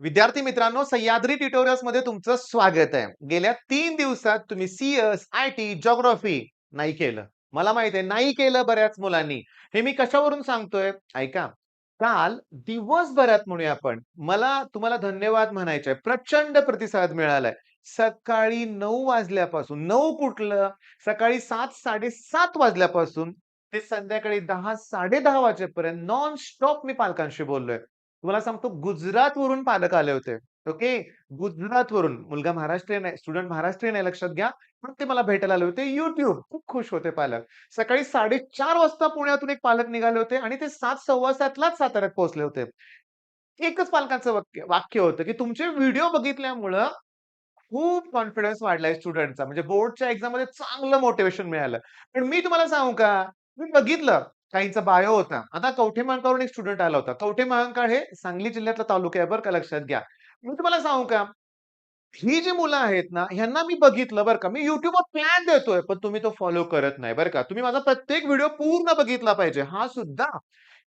विद्यार्थी मित्रांनो, सह्याद्री ट्युटोरियल्स मध्ये तुमचं स्वागत आहे. गेल्या 3 दिवसात तुम्ही सीएस, आयटी, जिओग्राफी नाही केलं. मला माहिती आहे नाही केलं बऱ्याच मुलांनी. हे मी कशावरून सांगतोय? ऐका. काल दिवसभरात म्हणूया आपण, मला तुम्हाला धन्यवाद म्हणायचे आहे. प्रचंड प्रतिसाद मिळालाय. सकाळी 9 वाजल्यापासून 9 कुठलं? सकाळी 7:00-7:30 वाजल्यापासून ते संध्याकाळी 10:00-10:30 वाजेपर्यंत नॉन स्टॉप मी पालकांशी बोललोय. तुम्हाला सांगतो गुजरातवरून पालक आले होते. ओके. गुजरातवरून. मुलगा महाराष्ट्रीयन आहे, स्टुडंट महाराष्ट्रीयन आहे लक्षात घ्या. पण ते मला भेटायला आले होते. YouTube. खूप खुश होते पालक. सकाळी 4:30 वाजता पुण्यातून एक पालक निघाले होते आणि ते 7:15 लाच साताऱ्यात पोहोचले होते. एकच पालकांचं वाक्य वाक्य होतं, की तुमचे व्हिडिओ बघितल्यामुळं खूप कॉन्फिडन्स वाढलाय स्टुडंटचा. म्हणजे बोर्डच्या एक्झाममध्ये चांगलं मोटिव्हेशन मिळालं. पण मी तुम्हाला सांगू का? मी बघितलं काहींचा बायो होता. आता कवठे महांकाळवरून एक स्टुडंट आला होता. कवठे महांकाळ हे सांगली जिल्ह्यातला तालुका आहे बरं का लक्षात घ्या. मी तुम्हाला सांगू का? ही जी मुलं आहेत ना, ह्यांना मी बघितलं बरं का. मी YouTubeवर प्लॅन देतोय, पण तुम्ही तो फॉलो करत नाही बरं का. तुम्ही माझा प्रत्येक व्हिडिओ पूर्ण बघितला पाहिजे. हा सुद्धा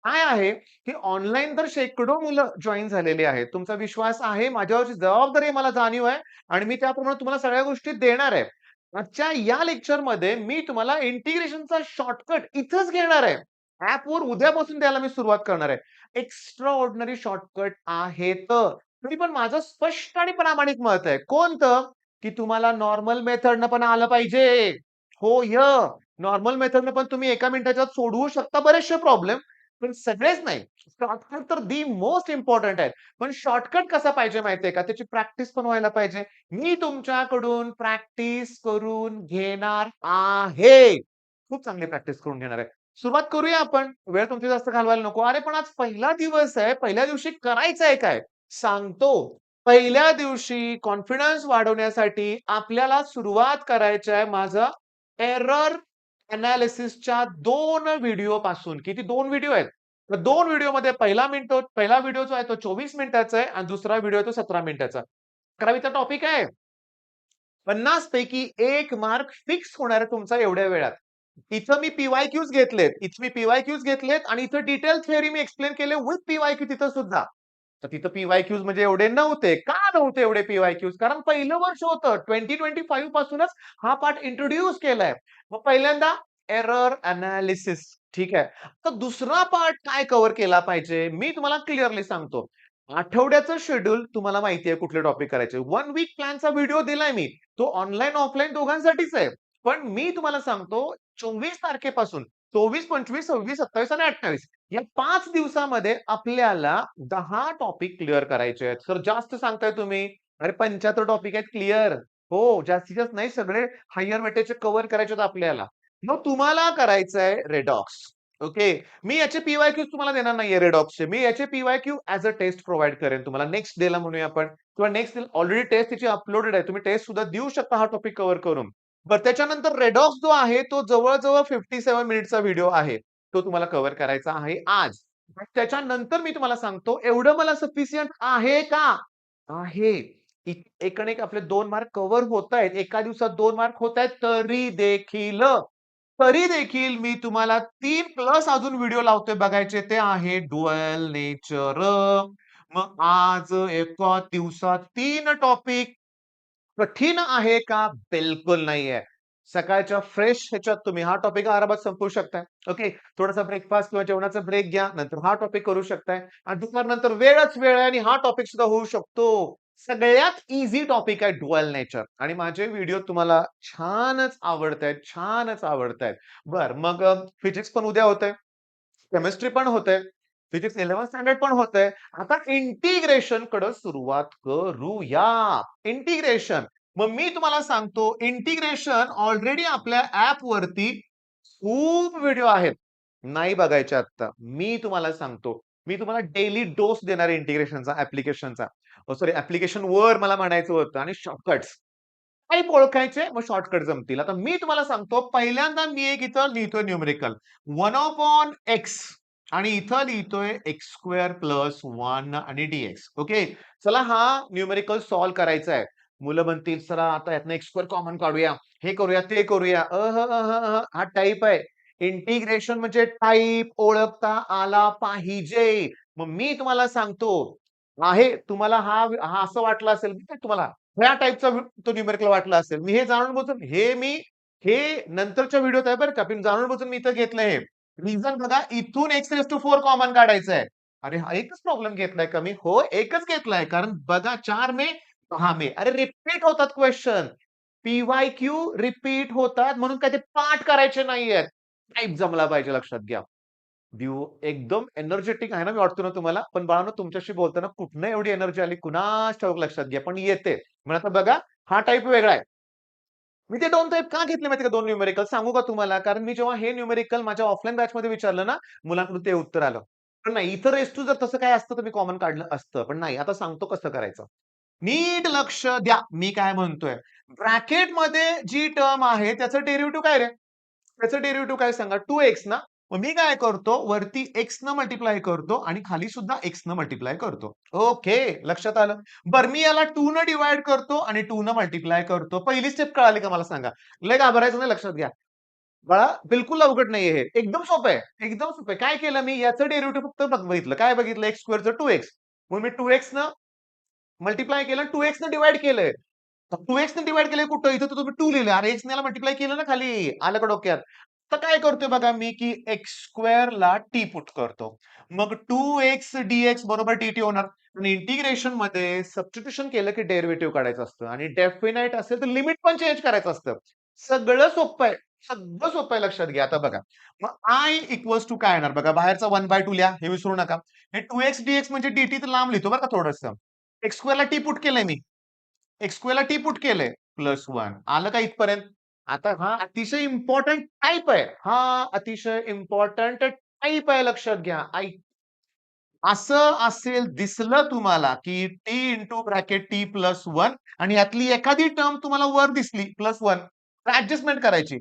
काय आहे, की ऑनलाईन तर शेकडो मुलं जॉइन झालेली आहेत. तुमचा विश्वास आहे, माझ्यावरची जबाबदारी आहे, मला जाणीव आहे आणि मी त्याप्रमाणे तुम्हाला सगळ्या गोष्टी देणार आहे. आजच्या या लेक्चरमध्ये मी तुम्हाला इंटिग्रेशनचा शॉर्टकट इथंच घेणार आहे. ॲपवर उद्यापासून द्यायला मी सुरुवात करणार आहे. एक्स्ट्रा ऑर्डिनरी शॉर्टकट आहेत. तरी पण माझं स्पष्ट आणि प्रामाणिक मत आहे. कोणतं? की तुम्हाला नॉर्मल मेथडनं पण आलं पाहिजे. हो, नॉर्मल मेथडनं पण तुम्ही एका मिनिटाच्या आत सोडवू शकता बरेचसे प्रॉब्लेम. पण सगळेच नाही. शॉर्टकट तर दी मोस्ट इम्पोर्टंट आहे. पण शॉर्टकट कसा पाहिजे माहितीये का? त्याची प्रॅक्टिस पण व्हायला पाहिजे. मी तुमच्याकडून प्रॅक्टिस करून घेणार आहे. खूप चांगली प्रॅक्टिस करून घेणार आहे. सुरुवात करूया आपण. वेळ तुमची जास्त घालवायला नको. अरे पण आज पहिला दिवस आहे. पहिल्या दिवशी करायचंय काय? सांगतो. पहिल्या दिवशी कॉन्फिडन्स वाढवण्यासाठी आपल्याला सुरुवात करायची आहे माझं एरर एनालिसिसच्या 2 व्हिडिओपासून. किती 2 व्हिडिओ आहेत. तर 2 व्हिडिओमध्ये पहिला व्हिडिओ जो आहे तो 24 मिनिटाचा आहे आणि दुसरा व्हिडिओ तो 17 मिनिटाचा. 11वीचा टॉपिक आहे. 50 पैकी 1 मार्क फिक्स होणार आहे तुमचा एवढ्या वेळात. इथं मी पी-वाय-क्यूज घेतलेत. इथं मी पी-वाय-क्यूज घेतलेत आणि इथं डिटेल थिअरी मी एक्सप्लेन केले विथ पी-वाय-क्यू तिथं सुद्धा. तर तिथं पी-वाय-क्यूज म्हणजे एवढे नव्हते. का नव्हते एवढे पी-वाय-क्यूज? कारण पहिलं वर्ष होतं. 2025 पासूनच हा पाठ इंट्रोड्यूस केलाय. मग पहिल्यांदा एरर एनालिसिस. ठीक आहे. तर दुसरा पार्ट काय कव्हर केला पाहिजे? मी तुम्हाला क्लिअरली सांगतो. आठवड्याचं शेड्यूल तुम्हाला माहिती आहे कुठले टॉपिक करायचे. 1 वीक प्लॅनचा व्हिडिओ दिलाय मी. तो ऑनलाईन, ऑफलाईन दोघांसाठीच आहे. पण मी तुम्हाला सांगतो 24 तारखेपासून 24, 25, 26, 27 आणि 28 या 5 दिवसामध्ये आपल्याला 10 टॉपिक क्लिअर करायचे आहेत. सर जास्त सांगताय तुम्ही. अरे 75 टॉपिक आहेत क्लिअर. हो, जास्तीत जास्त नाही सगळे हायर वेटेजचे कव्हर करायचे आहेत आपल्याला. मग तुम्हाला करायचंय रेडॉक्स. ओके. मी याचे पी-वाय-क्यूज तुम्हाला देणार नाहीये रेडॉक्सचे. मी याचे P-Y-Q as a test provide करेन तुम्हाला नेक्स्ट डेला म्हणूया आपण किंवा नेक्स्ट डे ऑलरेडी टेस्ट त्याची अपलोडेड आहे. तुम्ही टेस्ट सुद्धा देऊ शकता हा टॉपिक कव्हर करून. बरं त्याच्यानंतर रेडॉक्स जो आहे तो जवळ-जवळ 57 मिनिटचा व्हिडिओ आहे. तो तुम्हाला कव्हर करायचा आहे आज. त्याच्यानंतर मी तुम्हाला सांगतो एवढं मला सफिशियंट आहे का? आहे. एक आणि एक आपले 2 मार्क कव्हर होतायत. एका दिवसात 2 मार्क होतायत तरी देखील मी तुम्हाला 3 प्लस अजून व्हिडिओ लावतोय बघायचे ते आहे ड्युअल नेचर. मग आज एका दिवसात 3 टॉपिक कठीण आहे का? बिलकुल नाहीये. सकाळच्या फ्रेश ह्याच्यात तुम्ही हा टॉपिक आरामात संपवू शकताय. ओके. थोडासा ब्रेकफास्ट किंवा जेवणाचा ब्रेक घ्या. नंतर हा टॉपिक करू शकताय आणि दुपारनंतर वेळच वेळ आहे आणि हा टॉपिक सुद्धा होऊ शकतो. सगळ्यात ईझी टॉपिक आहे ड्युअल नेचर आणि माझे व्हिडिओ तुम्हाला छानच आवडतायत. बरं मग फिजिक्स पण उद्या होतंय. केमिस्ट्री पण होतंय. फिजिक्स 11th स्टँडर्ड पण होतंय. आता इंटिग्रेशनकडे सुरुवात करूया. इंटिग्रेशन. मग मी तुम्हाला सांगतो इंटिग्रेशन ऑलरेडी आपल्या ॲपवरती खूप व्हिडिओ आहेत. नाही बघायचे आत्ता. मी तुम्हाला सांगतो. मी तुम्हाला डेली डोस देणार आहे इंटिग्रेशनचा ॲप्लिकेशनचा. सॉरी ॲप्लिकेशनवर मला म्हणायचं होतं आणि शॉर्टकट्स. टाइप ओळखायचे मग शॉर्टकट जमतील. आता मी तुम्हाला सांगतो पहिल्यांदा मी एक इथं लिहितोय न्यूमेरिकल 1/x आणि इथं लिहितोय x² + 1 आणि dx. ओके. चला हा न्यूमेरिकल सॉल्व्ह करायचा आहे. मुलं म्हणतील चला आता यातनं x² कॉमन काढूया. हे करूया, ते करूया. हा टाइप आहे. इंटिग्रेशन म्हणजे टाइप ओळखता आला पाहिजे. मग मी तुम्हाला सांगतो आहे तुम्हाला हा हा असं वाटलं असेल की तुम्हाला ह्या टाइपचा तो न्यूमेरिकल वाटला असेल. मी हे जाणून बुजून हे नंतरच्या व्हिडिओत आहे बरं का. पण जाणून बुजून मी इथं घेतलंय हे. रिझन बघा इथून x⁴ कॉमन काढायचं आहे. अरे हा एकच प्रॉब्लेम घेतलाय का मी? हो, एकच घेतलाय. कारण बघा 4 मे 6 मे. अरे रिपीट होतात क्वेश्चन. पी-वाय-क्यू रिपीट होतात म्हणून काय ते पाठ करायचे नाहीयेत. टाइप जमला पाहिजे लक्षात घ्या. एकदम एनर्जेटिक आहे ना, मी वाटतो ना तुम्हाला? पण बाळांनो तुमच्याशी बोलताना कुठनं एवढी एनर्जी आली कुणास ठाऊक लक्षात घ्या. पण येते. मग आता बघा हा टाइप वेगळा आहे. मी ते 2 टाइप का घेतले माहिती का 2 न्यूमेरिकल सांगू का तुम्हाला? कारण मी जेव्हा हे न्यूमेरिकल माझ्या ऑफलाईन बॅचमध्ये विचारलं ना, मुलांकडून ते उत्तर आलं. पण नाही इथं रेस टू जर तसं काय असतं तर मी कॉमन काढलं असतं. पण नाही आता सांगतो कसं करायचं. नीट लक्ष द्या. मी काय म्हणतोय. ब्रॅकेटमध्ये जी टर्म आहे त्याचं डेरिव्हेटिव्ह काय रे? त्याचं डेरिव्हेटिव्ह काय सांगा? 2x ना? मग मी काय करतो वरती x न मल्टिप्लाय करतो आणि खाली सुद्धा x न मल्टिप्लाय करतो. ओके, लक्षात आलं. बरं मी याला 2 न डिव्हाईड करतो आणि 2 न मल्टिप्लाय करतो. पहिली स्टेप कळाली का मला सांगा? लय घाबरायचं नाही लक्षात घ्या. बाळा बिलकुल अवघड नाहीये हे. एकदम सोपं आहे. एकदम सोपं आहे. काय केलं मी याचं डेरिव्हेटिव्ह फक्त बघितलं. काय बघितलं x² 2x. मग मी 2x न मल्टिप्लाय केलं 2x न डिव्हाईड केलंय. 2x ने डिव्हाईड केलंय कुठं? इथं तर तुम्ही 2 लिहिलंय. अरे x ने याला मल्टिप्लाय केलं ना खाली. आलं का डोक्यात? तर काय करतोय बघा मी, की x² ला t पुट करतो. मग 2x dx बरोबर dt होणार. आणि इंटिग्रेशनमध्ये सबस्टिट्यूशन केलं की डेरिव्हेटिव्ह काढायचं असतं आणि डेफिनाइट असेल तर लिमिट पण चेंज करायचं असतं. सगळं सोपं आहे. सगळं सोपं आहे लक्षात घ्या. आता बघा. मग I इक्वल्स टू काय येणार बघा बाहेरचा 1/2 लिहा. हे विसरू नका. हे 2x dx म्हणजे dt तर लांब लिहितो बरं का थोडंसं. x² ला t पुट केलंय मी. x² ला टी पुट केलंय +1 आलं का इथपर्यंत? आता हा अतिशय इम्पोर्टंट टाइप आहे. हा अतिशय इम्पोर्टंट टाइप आहे लक्षात घ्या. असं असेल दिसलं तुम्हाला, की T into bracket T plus 1 आणि यातली एखादी टर्म तुम्हाला वर दिसली +1 तर ॲडजस्टमेंट करायची.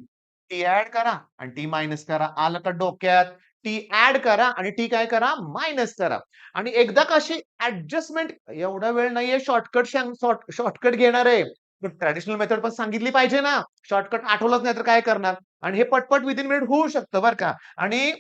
टी ॲड करा आणि टी मायनस करा. आलं का डोक्यात? टी ॲड करा आणि टी काय करा? मायनस करा. आणि एकदा का अशी ॲडजस्टमेंट एवढा वेळ नाहीये शॉर्टकट घेणार आहे. पण ट्रेडिशनल मेथड पण सांगितली पाहिजे ना. शॉर्टकट आठवलंच नाही तर काय करणार? आणि हे पटपट विथिन मिनिट होऊ शकतं बरं का. आणि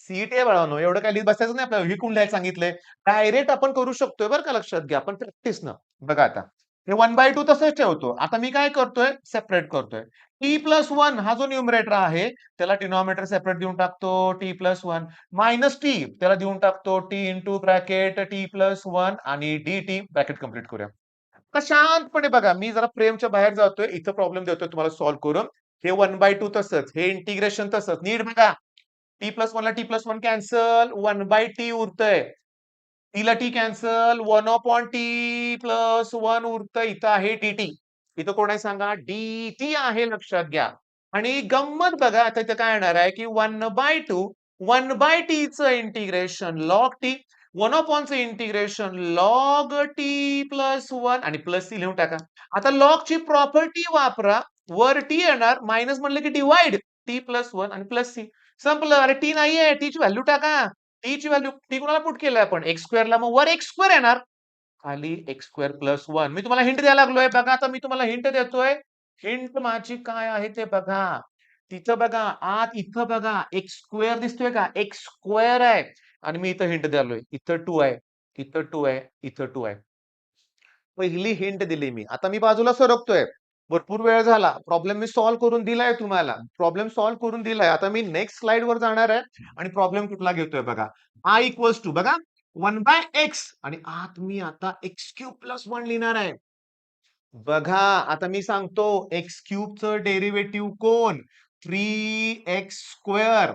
सीईटी आहे बाळांनो, एवढं काय लिहित बसायचं नाही आपल्याला. विकून लिहायला सांगितलंय. डायरेक्ट आपण करू शकतोय बरं का लक्षात घ्या. पण प्रॅक्टिसनं. बघा आता. हे 1/2 तसंच ठेवतो. आता मी काय करतोय? सेपरेट करतोय. t+1 हा जो न्यूमरेटर आहे, त्याला डिनॉमिनेटर सेपरेट देऊन टाकतो t+1 मायनस टी त्याला देऊन टाकतो टी इंटू ब्रॅकेट t+1 आणि dt ब्रॅकेट कंप्लीट करूया. आता शांतपणे बघा, मी जरा फ्रेमच्या बाहेर जातोय. इथं प्रॉब्लेम देतोय तुम्हाला सॉल्व्ह करून. हे 1/2 तसंच, हे इंटिग्रेशन तसंच. नीट बघा. t+1 ला t+1 कॅन्सल 1/t उरतंय. टी ला टी कॅन्सल 1/t+1 उरतं. इथं आहे dt. इथं कोण आहे सांगा? dt आहे लक्षात घ्या. आणि गंमत बघा आता इथं काय येणार आहे, की 1/2 1/t चं इंटिग्रेशन log t 1/चं इंटिग्रेशन log t+1 आणि प्लस सी लिहून टाका. आता log ची प्रॉपर्टी वापरा. वर टी येणार मायनस म्हणलं की डिव्हाइड t+1 आणि प्लस सी. संपलं. अरे टी नाहीये. टी ची व्हॅल्यू टाका. टी ची व्हॅल्यू टी कुणाला पुट केलंय आपण x² ला मग वर x² येणार. खाली x² + 1 मी तुम्हाला हिंट द्यायला लागलोय. बघा आता मी तुम्हाला हिंट देतोय. हिंट माझी काय आहे ते बघा. तिथं बघा आत इथं बघा x² दिसतोय का? x² आहे आणि मी इथं हिंट द्यालोय. इथं 2 आहे. इथं 2 आहे. इथं 2 आहे. पहिली हिंट दिली मी. आता मी बाजूला सरकतोय. भरपूर वेळ झाला. प्रॉब्लेम मी सॉल्व्ह करून दिलाय तुम्हाला. प्रॉब्लेम सॉल्व्ह करून दिलाय. आता मी नेक्स्ट स्लाइडवर जाणार आहे आणि प्रॉब्लेम कुठला घेतोय बघा. I इक्वल्स टू बघा 1/x आणि आत मी आता x³ + 1 लिहिणार आहे. बघा, आता मी सांगतो x³ डेरिव्हेटिव्ह कोण? 3x².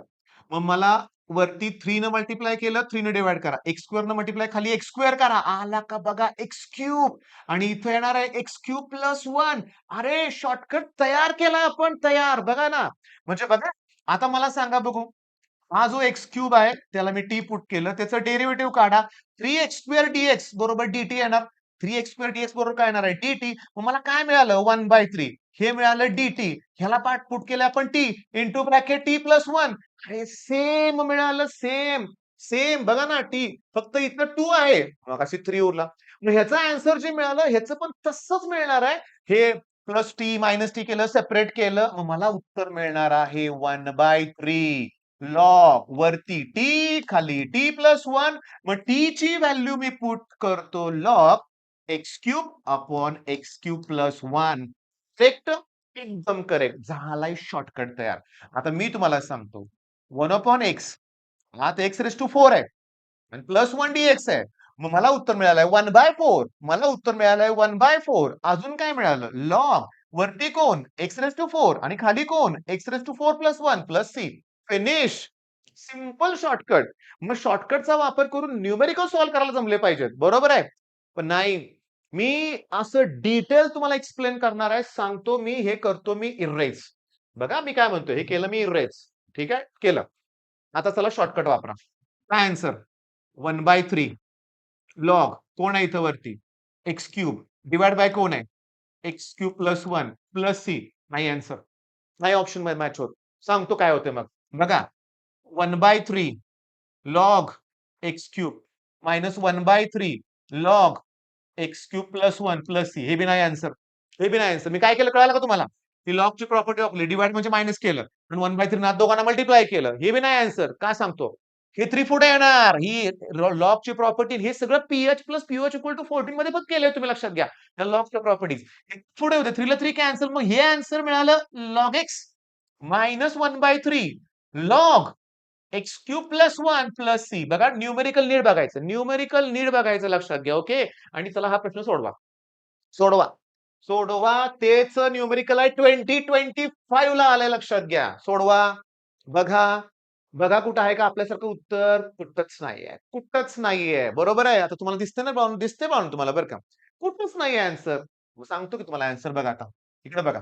मग मला वरती 3 न मल्टिप्लाय केलं, 3 न डिव्हाईड करा. x² न मल्टिप्लाय खाली x² करा. आला का बघा x³ आणि इथं येणार आहे x³ + 1. अरे शॉर्टकट तयार केला आपण तयार. बघा ना. म्हणजे बघा, आता मला सांगा बघू हा जो x³ आहे, त्याला मी t पुट केलं. त्याचं डेरिव्हेटिव्ह काढा. 3x² dx बरोबर dt येणार. 3x² dx बरोबर काय येणार आहे? dt. मग मला काय मिळालं? 1/3. हे मिळालं dt. ह्याला पाठ पुट केलं आपण t इंटू ब्रॅकेट t+1. अरे सेम मिळालं सेम. सेम बघा ना t. फक्त इथं 2 आहे. मगाशी 3 उरला. मग ह्याचं आन्सर जे मिळालं, ह्याचं पण तसंच मिळणार आहे. हे प्लस टी, मायनस टी केलं, सेपरेट केलं. मग मला उत्तर मिळणार आहे 1/3. लॉग वरती टी खाली टी प्लस वन, मग टी ची व्हॅल्यू मी पुट करतो log x cube upon x cube plus one. Correct, एकदम करेक्ट. झालाय शॉर्टकट तयार. आता मी तुम्हाला सांगतो, वन अपॉन एक्स हा तर एक्स रेस टू फोर आहे आणि प्लस वन डीएक्स आहे. मग मला उत्तर मिळालंय वन बाय फोर. मला उत्तर मिळालंय वन बाय फोर. अजून काय मिळालं? लॉग वरती कोण एक्स रेस टू फोर आणि खाली कोण x raise to four plus one plus c. Finish. Simple shortcut. मग शॉर्टकटचा वापर करून न्यूमेरिकल सॉल्व्ह करायला जमले पाहिजेत. बरोबर आहे? पण नाही. मी असं डिटेल तुम्हाला एक्सप्लेन करणार आहे. सांगतो मी हे करतो मी इरेज. बघा मी काय म्हणतो, हे केलं मी इरेज. ठीक आहे? केलं. आता चला शॉर्टकट वापरा. काय answer? One by three log कोण आहे इथं वरती एक्स क्यूब डिवाइड बाय कोण आहे x cube plus one plus c. नाही आन्सर, नाही ऑप्शन मध्ये मॅच होत. सांगतो काय होते मग. बघा, one by three log x cube minus one by three log x cube plus one plus c. हे बी नाही आन्सर, हे बी नाही आन्सर. मी काय केलं कळालं का तुम्हाला? ती लॉगची प्रॉपर्टी वापरली, डिवाइड म्हणजे मायनस केलं आणि वन बाय थ्री ना दोघांना मल्टिप्लाय केलं. हे बी नाही आन्सर. का सांगतो? हे थ्री पुढे येणार. ही लॉगची प्रॉपर्टी हे सगळं पीएच प्लस पीओच इक्वल टू 14 मध्ये पण केलंय, तुम्ही लक्षात घ्या. त्या लॉगच्या प्रॉपर्टीज पुढे होते. थ्रीला थ्री काय आन्सर? मग हे आन्सर मिळालं log x minus one by three log x cube plus one plus c. बघा न्यूमेरिकल नीड बघायचं, न्यूमेरिकल नीड बघायचं लक्षात घ्या. ओके. आणि चला हा प्रश्न सोडवा. सोडवा. सोडवा. तेच न्यूमेरिकल आहे 2025 ला आलंय लक्षात घ्या. सोडवा. बघा. बघा कुठं आहे का आपल्यासारखं उत्तर? कुठंच नाहीये. कुठंच नाहीये. बरोबर आहे. आता तुम्हाला दिसते ना बाळून, दिसते बाळून तुम्हाला बरं का. कुठंच नाहीये आन्सर. सांगतो की तुम्हाला आन्सर बघा आता. इकडे बघा.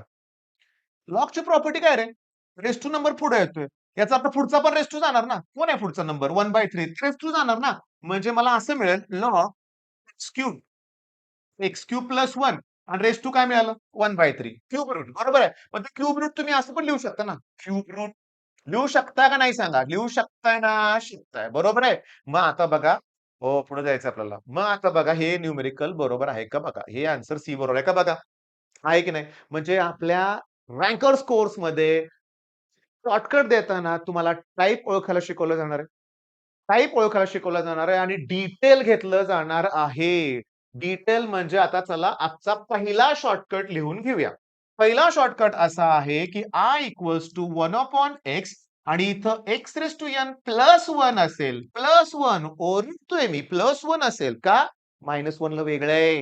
लॉगची प्रॉपर्टी काय रे? रेस टू नंबर पुढे येतोय. याचा अर्थ पुढचा पण रेस टू जाणार ना. कोण आहे पुढचा number? One by three raise to जाणार ना. म्हणजे मला असं मिळेल log x cube x cube plus one आणि रेस टू काय मिळालं? One by three cube root. बरोबर आहे. पण ते क्यूब रूट तुम्ही असं पण लिहू शकता ना. क्यूब रूट लिहू शकता का नाही सांगा? लिहू शकताय ना? शकताय. बरोबर आहे. मग आता बघा. हो, पुढे जायचं आपल्याला. मग आता बघा हे न्यूमेरिकल बरोबर आहे का बघा. हे आन्सर सी बरोबर आहे का बघा. आहे की नाही? म्हणजे आपल्या रँकर्स कोर्समध्ये शॉर्टकट देताना तुम्हाला टाइप ओळखायला शिकवलं जाणार आहे. टाइप ओळखायला शिकवलं जाणार आहे आणि डिटेल घेतलं जाणार आहे. डिटेल म्हणजे आता चला आजचा पहिला शॉर्टकट लिहून घेऊया. पहिला शॉर्टकट असा आहे की I equals to one upon x आणि इथं x raise to n plus one असेल. प्लस वन ओरडतोय मी, प्लस वन असेल का? मायनस वन ला वेगळं आहे.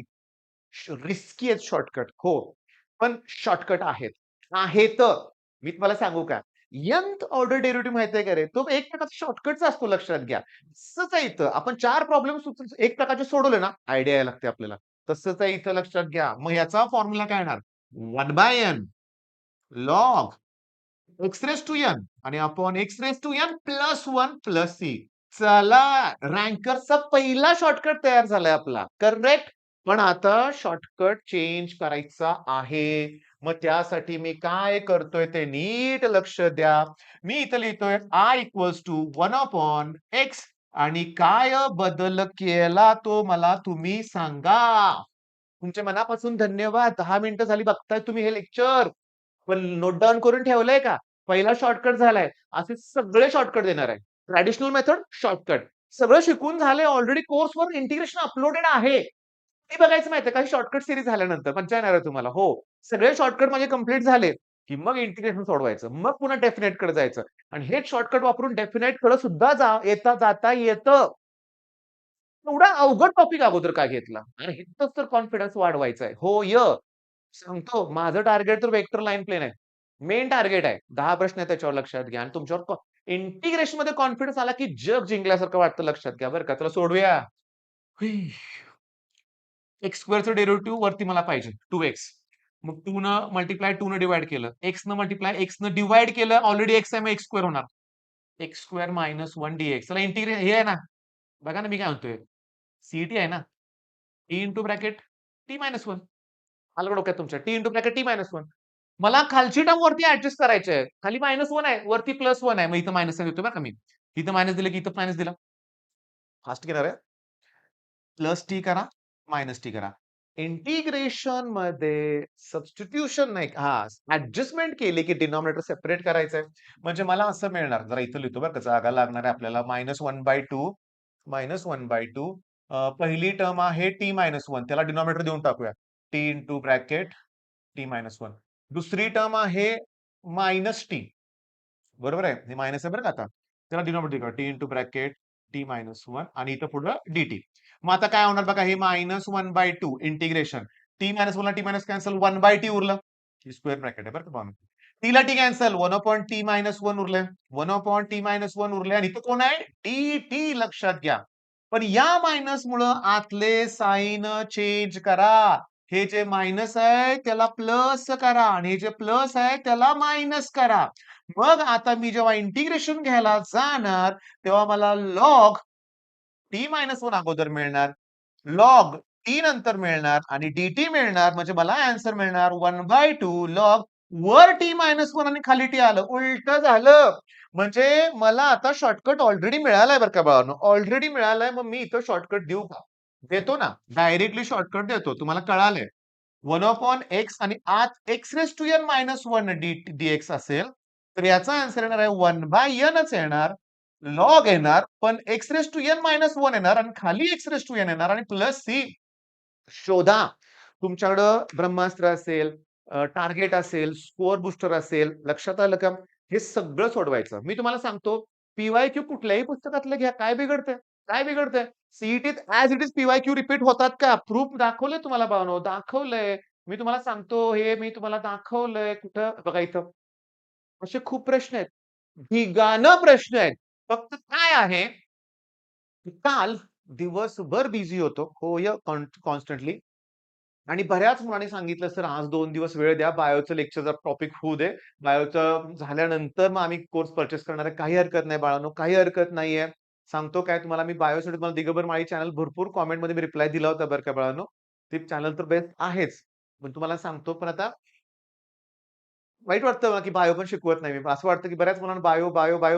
रिस्की आहेत शॉर्टकट. हो. पण शॉर्टकट आहेत. आहेत. मी तुम्हाला सांगू का? nth ऑर्डर डेरिव्हेटिव्ह माहिती आहे का रे? तो एक प्रकारचा शॉर्टकटचा असतो लक्षात घ्या. तसंच आहे इथं. आपण 4 प्रॉब्लेम एक प्रकारचे सोडवले ना, आयडिया यायला लागते आपल्याला. तसंच आहे इथं लक्षात घ्या. मग याचा फॉर्म्युला काय येणार? 1 by n log x raise to n आणि upon x raise to n plus one plus C. चला, रँकरचा पहिला शॉर्टकट तयार झालाय आपला. करेक्ट. पण आता शॉर्टकट चेंज करायचा आहे. मग त्यासाठी मी काय करतोय ते नीट लक्ष द्या. मी इथं लिहितोय I equals to one upon x आणि काय बदल केला तो मला तुम्ही सांगा. तुमच्या मनापासून धन्यवाद. 10 मिनिटं झाली बघताय तुम्ही हे लेक्चर. पण नोट डाउन करून ठेवलंय का? पहिला शॉर्टकट झालाय. असे सगळे शॉर्टकट देणार आहे. Traditional method shortcut. सगळं शिकून झालंय ऑलरेडी कोर्सवर इंटिग्रेशन अपलोडेड आहे. ते बघायचं माहितीये का शॉर्टकट सिरीज झाल्यानंतर मज्जा येणार आहे तुम्हाला. हो. सगळे शॉर्टकट माझे कंप्लीट झाले, की मग इंटिग्रेशन सोडवायचं. मग पुन्हा डेफिनेटकडे जायचं आणि हेच शॉर्टकट वापरून डेफिनेटकडे सुद्धा जाता येतं. एवढा अवघड टॉपिक अगोदर का घेतला? आणि इथंच तर कॉन्फिडन्स वाढवायचा आहे. हो, सांगतो माझं टार्गेट तर वेक्टर लाईन प्लेन आहे. मेन टार्गेट आहे. 10 प्रश्न आहेत त्याच्यावर लक्षात घ्या आणि तुमच्यावर इंटिग्रेशन मध्ये कॉन्फिडन्स आला की जग जिंकल्यासारखं वाटतं लक्षात घ्या बरं का. चला सोडवूया. एक्स स्क्वेअरचं डेरिव्हेटिव्ह वरती मला पाहिजे 2x. मग 2 न मल्टिप्लाय 2 न डिव्हाइड केलं. x न मल्टिप्लाय x न डिव्हाइड केलं. ऑलरेडी x आहे मग x स्क्वेअर होणार. X square minus 1 dx. चला इंटिग्रेट हे आहे ना. बघा ना मी काय म्हणतोय. सीईटी आहे ना. T into bracket T minus 1. आलं का डोक्यात तुमच्या? T into bracket T minus 1. मला खालची टर्म वरती ऍडजस्ट करायची आहे. खाली मायनस 1 आहे, वरती प्लस 1 आहे. मग इथं मायनस देतोय बरं का मी. इथं मायनस दिलं की इथं मायनस दिलं. फास्ट घेणार आहे. प्लस टी करा, मायनस टी करा. इंटिग्रेशन मध्ये सबस्टिट्यूशन नाही ऍडजस्टमेंट केली की डिनॉमिनेटर सेपरेट करायचंय. म्हणजे मला असं मिळणार, जरा इथं लिहितो बरं का, जागा लागणार आहे आपल्याला. -1/2 पहिली टर्म आहे t-1, त्याला डिनॉमिनेटर देऊन टाकूया. T into bracket t-1. दुसरी टर्म आहे -t. बरोबर आहे? हे मायनस आहे बरं का आता. त्याला डिनॉमिनेटर करा. टी इंटू ब्रॅकेट t-1 आणि इथं पुढं dt. मग आता काय होणार बघा, हे -1/2 इंटिग्रेशन. t-1 ला t- कॅन्सल, 1/t उरलं. ही स्क्वेअर ब्रॅकेट आहे बरं का पाहून. टी ला टी कॅन्सल, 1/t-1 उरले. 1/t-1 उरले आणि इथं कोण आहे? dt लक्षात घ्या. पण या मायनस मुळे आतले साइन चेंज करा. हे जे मायनस आहे त्याला प्लस करा आणि हे जे प्लस आहे त्याला मायनस करा. मग आता मी जेव्हा इंटिग्रेशन घ्यायला जाणार तेव्हा मला लॉग t-1 अगोदर मिळणार, लॉग टी नंतर मिळणार आणि dt मिळणार. म्हणजे मला आन्सर मिळणार 1/2 लॉग वर t-1 आणि खाली t आलं. उलट झालं. म्हणजे मला आता शॉर्टकट ऑलरेडी मिळालाय बरं का बाळांनो. ऑलरेडी मिळालाय. मग मी इथं शॉर्टकट देऊ का? देतो ना. डायरेक्टली शॉर्टकट देतो. तुम्हाला कळालंय. 1/x आणि आत x⁻n-1 dx असेल, तर याचा आन्सर येणार आहे 1/nच येणार. लॉग येणार, पण x⁻n-1 येणार आणि खाली x⁻n येणार आणि प्लस c. शोधा. तुमच्याकडं ब्रह्मास्त्र असेल, टार्गेट असेल, स्कोर बुस्टर असेल, लक्षात आलं का? हे सगळं सोडवायचं. मी तुम्हाला सांगतो, पी-वाय-क्यू कुठल्याही पुस्तकातलं घ्या. काय बिघडतंय? काय बिघडतंय? सीईटीत as it is PYQ repeat होतात का? प्रूफ दाखवलंय तुम्हाला बाळांनो, दाखवलंय. मी तुम्हाला सांगतो, हे मी तुम्हाला दाखवलंय. कुठं? बघा इथं. असे खूप प्रश्न आहेत. ढिगानं प्रश्न आहेत. फक्त काय आहे, की काल दिवसभर बिझी होतो. होय, कॉन्स्टंटली. आणि बऱ्याच मुलांनी सांगितलं, "सर आज 2 दिवस वेळ द्या. बायोचं लेक्चर जर टॉपिक होऊ दे. बायोचं झाल्यानंतर मग आम्ही कोर्स पर्चेस करणार आहे." काही हरकत नाही बाळांनो, काही हरकत नाहीये. सांगतो काय तुम्हाला, मी बायोसाठी तुम्हाला दिगंबर माळी चॅनल भरपूर कमेंटमध्ये मी रिप्लाय दिला होता बरं का बाळांनो. ते चॅनल तर बेस्ट आहेच. पण तुम्हाला सांगतो, पण आता वाईट वाटतं मला, की बायो पण शिकवत नाही मी. असं वाटतं, की बऱ्याच मुलांना बायो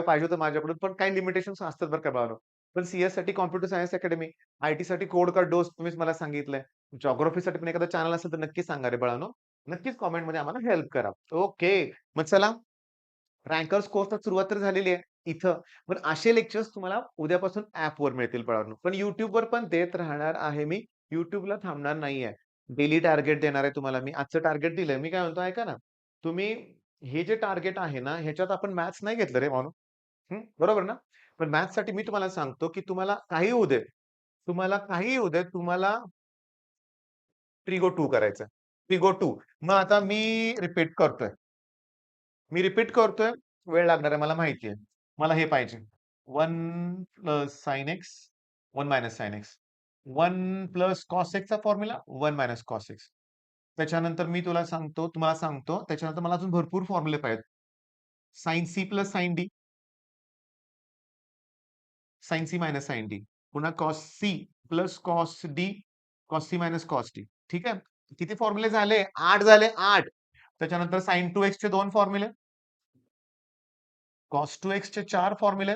पाहिजे होतं माझ्याकडून, पण काही लिमिटेशन्स असतात बरं का बाळांनो. पण सीएससाठी कॉम्प्युटर सायन्स अकॅडमी, आयटीसाठी कोड का डोस तुम्हीच मला सांगितलंय. जिओग्राफीसाठी पण एखादा चॅनल असेल तर नक्कीच सांगा रे बाळांनो. नक्कीच कमेंटमध्ये आम्हाला हेल्प करा. ओके. मग चला, रँकर्स कोर्सला सुरुवात तर झालेली आहे इथं. पण असे लेक्चर्स तुम्हाला उद्यापासून ॲपवर मिळतील बाळांनो. पण YouTubeवर पण देत राहणार आहे मी. YouTubeला थांबणार नाहीये. डेली टार्गेट देणार आहे तुम्हाला मी. आजचं टार्गेट दिलंय. मी काय म्हणतो ऐका ना. तुम्ही हे जे टार्गेट आहे ना, ह्याच्यात आपण मॅथ्स नाही घेतलं रे भावानो. बरोबर ना? पण मॅथ्ससाठी मी तुम्हाला सांगतो, की तुम्हाला काहीही होऊ दे. तुम्हाला काहीही होऊ दे. तुम्हाला ट्रिगो 2 करायचंय. ट्रिगो 2. मग आता मी रिपीट करतोय. वेळ लागणार आहे मला माहिती आहे. मला हे पाहिजे. 1 plus sin x, 1 minus sin x. 1 plus cos x चा फॉर्म्युला, 1 मायनस cos x. त्याच्यानंतर मी तुम्हाला सांगतो, त्याच्यानंतर मला अजून भरपूर फॉर्म्युले पाहिजेत. sin c plus sin d, sin c minus sin d. पुन्हा cos c plus cos d, cos c minus cos d. ठीक आहे? किती फॉर्म्युले झाले? 8 झाले, 8. त्याच्यानंतर sin 2x चे 2 फॉर्म्युले, cos 2x चे 4 फॉर्म्युले,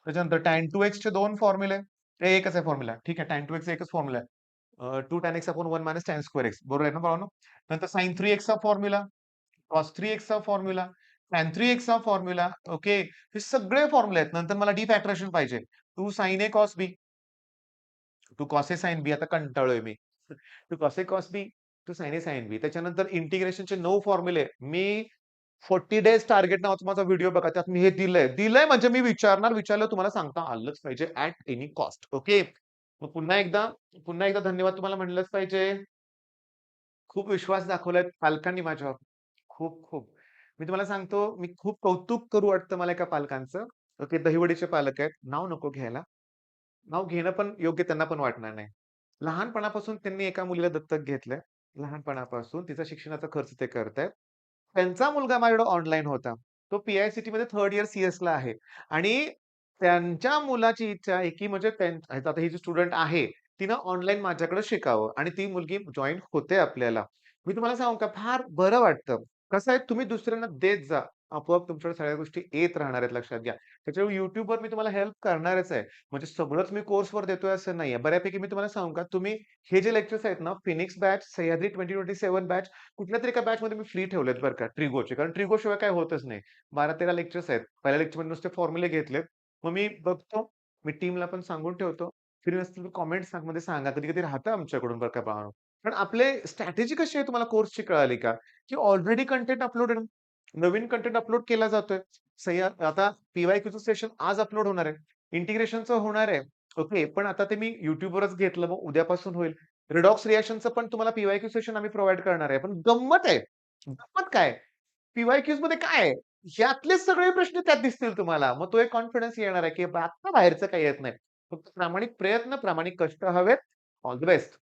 त्याच्यानंतर tan 2x चे 2 फॉर्म्युले. ते एकच आहे फॉर्म्युला. ठीक आहे. tan 2x चा एकच फॉर्म्युला आहे. 2 tan x upon 1 minus tan square x. बरोबर आहे ना बाळांनो? नंतर sin 3x चा फॉर्म्युला, cos 3x चा फॉर्म्युला, tan 3x चा फॉर्म्युला. ओके. हे सगळे फॉर्म्युले आहेत. नंतर मला डी फॅक्टरेशन पाहिजे. 2 sin a cos b, 2 cos a sin b. आता कंटाळलोय मी. 2 cos a cos b, 2 sin a sin b. त्याच्यानंतर इंटिग्रेशनचे 9 फॉर्म्युले. मी 40 डेज टार्गेट नावाचा माझा व्हिडिओ बघा. त्यात मी हे दिलंय. दिलंय म्हणजे मी विचारलं तुम्हाला सांगता आलंच पाहिजे ॲट एनी कॉस्ट. ओके. मग पुन्हा एकदा धन्यवाद तुम्हाला म्हणलंच पाहिजे. खूप विश्वास दाखवलाय पालकांनी माझ्यावर. खूप. मी तुम्हाला सांगतो, मी खूप कौतुक करू वाटतं मला एका पालकांचं. ते दहिवडीचे पालक आहेत. नाव नको घ्यायला. नाव घेणं पण योग्य त्यांना पण वाटणार नाही. लहानपणापासून त्यांनी एका मुलीला दत्तक घेतलंय. लहानपणापासून तिचा शिक्षणाचा खर्च ते करतायत. त्यांचा मुलगा माझ्याकडे ऑनलाईन होता. तो पी-आय-सी-टीमध्ये 3rd इयर सीएसला आहे आणि त्यांच्या मुलाची इच्छा आहे, की म्हणजे आता ही जी स्टुडंट आहे, तिनं ऑनलाईन माझ्याकडे शिकावं आणि ती मुलगी जॉइन होते आपल्याला. मी तुम्हाला सांगू का, फार बरं वाटतं. कसं आहे, तुम्ही दुसऱ्यांना देत जा. आपोआप तुमच्याकडे सगळ्या गोष्टी येत राहणार आहेत लक्षात घ्या. त्याच्यामुळे YouTubeवर मी तुम्हाला हेल्प करणारच आहे. म्हणजे सगळंच मी कोर्सवर देतोय असं नाहीये. बऱ्यापैकी मी तुम्हाला सांगू का, तुम्ही हे जे लेक्चर्स आहेत ना, फिनिक्स बॅच, सह्याद्री 2027 बॅच, कुठल्यातरी एका बॅचमध्ये मी फ्री ठेवलेत बरं का ट्रिगोचे. कारण ट्रिगोशिवाय काही होतच नाही. 12-13 लेक्चर्स आहेत. पहिल्या लेक्चरमध्ये नुसते फॉर्म्युले घेतलेत. मग मी बघतो, मी टीमला पण सांगून ठेवतो. फ्री नसतील तर कमेंट्समध्ये सांगा. कधी-कधी राहतं आमच्याकडून बरं का बाळांनो. पण आपले स्ट्रॅटेजी कशी आहे तुम्हाला कोर्सची कळाली का? की ऑलरेडी कंटेंट अपलोडेड नवीन कंटेंट अपलोड केला जातोय. आता पी-वाय-क्यूचं सेशन आज अपलोड होणार आहे. इंटिग्रेशनचं होणार आहे. ओके. पण आता ते मी YouTubeवरच घेतलं, मग उद्यापासून होईल. रिडॉक्स रिएक्शनचं पण तुम्हाला पी-वाय-क्यू सेशन आम्ही प्रोव्हाईड करणार आहे. पण गंमत आहे. गंमत काय? पी-वाय-क्यूजमध्ये काय आहे? ह्यातलेच सगळे प्रश्न त्यात दिसतील तुम्हाला. मग तो एक कॉन्फिडन्स येणार आहे, की आता बाहेरचं काही येत नाही. फक्त प्रामाणिक प्रयत्न, प्रामाणिक कष्ट हवेत. All the best.